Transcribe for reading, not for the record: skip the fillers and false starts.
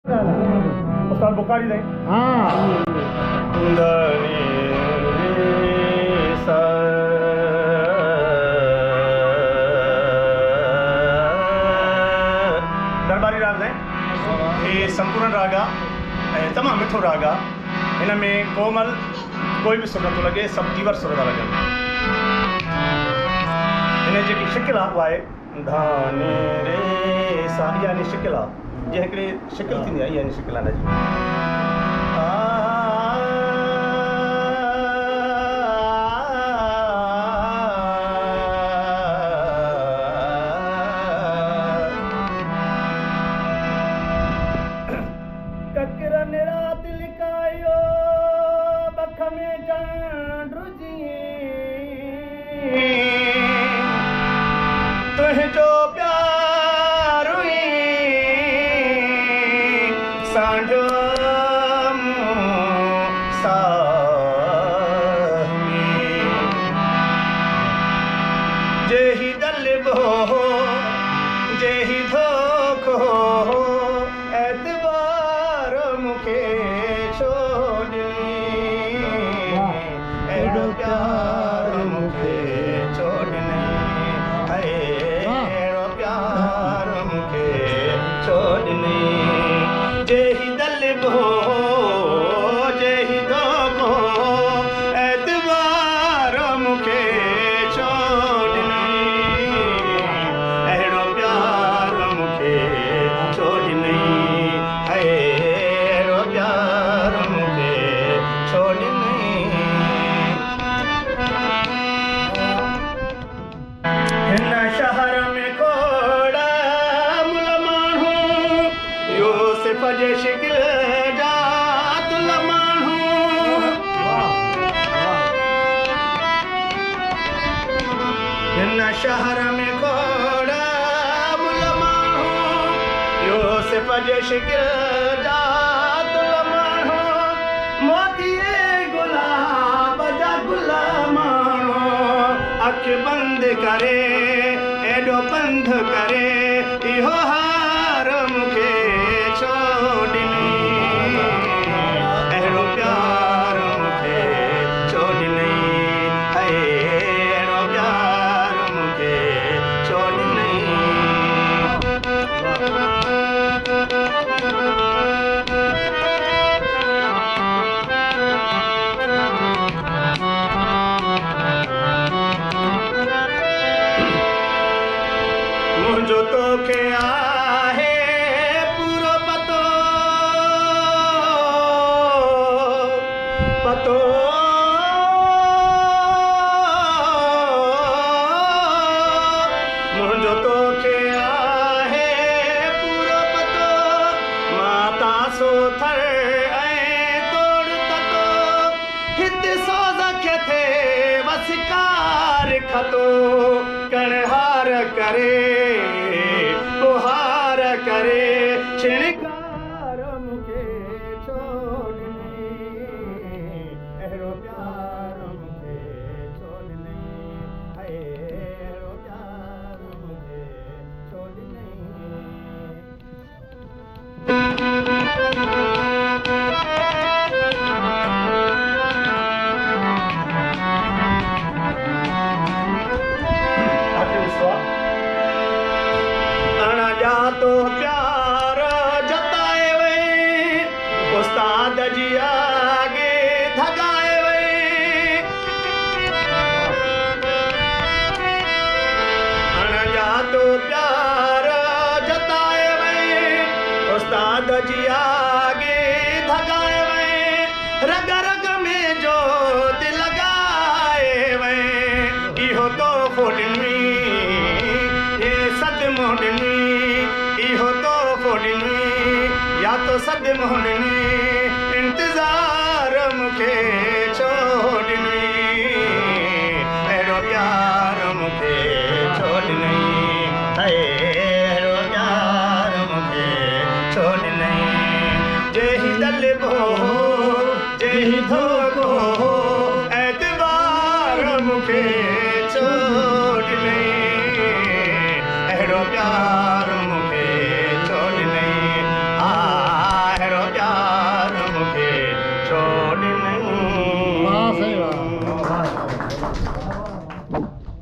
उस्ताद बुखारी नहीं हाँ दरबारी राग है ये संपूर्ण राग आहे तमामु मिठो राग आहे हिन में कोमल कोई भी सुर नथो लॻे सभु तीवर सुर था लॻनि हिन जेकी शिकिल आहे उहा आहे धाने रे सा इहा यानी शिकिल आहे जीअं हिकिड़ी शिकिल थींदी आहे इहा यानी शिकिल आहे ककरन रात लिकायो बख में चांड जी तुझो प्यार हुई सांढो जेही दलबो जेही धोखो एतबार मुखे छोड़ी एड़ो प्यार मुखे छोड़ने है एड़ो प्यार मुखे छोड़ने जेही दलबो जेही धोखो एतबार मुखे जे शिकिल जात लमाणू हिन शहर में खोड़ा मुलमाणू यूसुफ जे शिकिल जात लमाणू मोतीए गुलाब जा गुलामाणू अख बंद करे एडो बंद करे इहो हार मुखे मुझो तोखे आहे पूरो पतो पतो मुझो तोखे आहे पूरो पतो माता सो थर ऐं तोड़ ततो हित सोज़ खे थे वसिकार खतो कणहार करे बुहार करे छिणकार मुखे छोड़ने अहिड़ो प्यार मुखे छोड़ने अहिड़ो प्यार मुखे छोड़ने तो प्यार जताए वे उस्ताद जी आगे धगाए वे अणजा तो प्यार जताए वे उस्ताद जी आगे धगाए वे रग रग में जोत लगाए वे इहो तो फोड़नी ये सदमो ॾिनी इहो तो फोड़नी या तो सदमो ॾिनी इंतज़ार मुखे छोड़नी अहिड़ो प्यार मुखे छोड़नी अहिड़ो प्यार मुखे छोड़नी जेही दलबो जेही धोखो एतबार मुखे छोड़नी अहिड़ो प्यार मुखे छोड़नी आ सही बात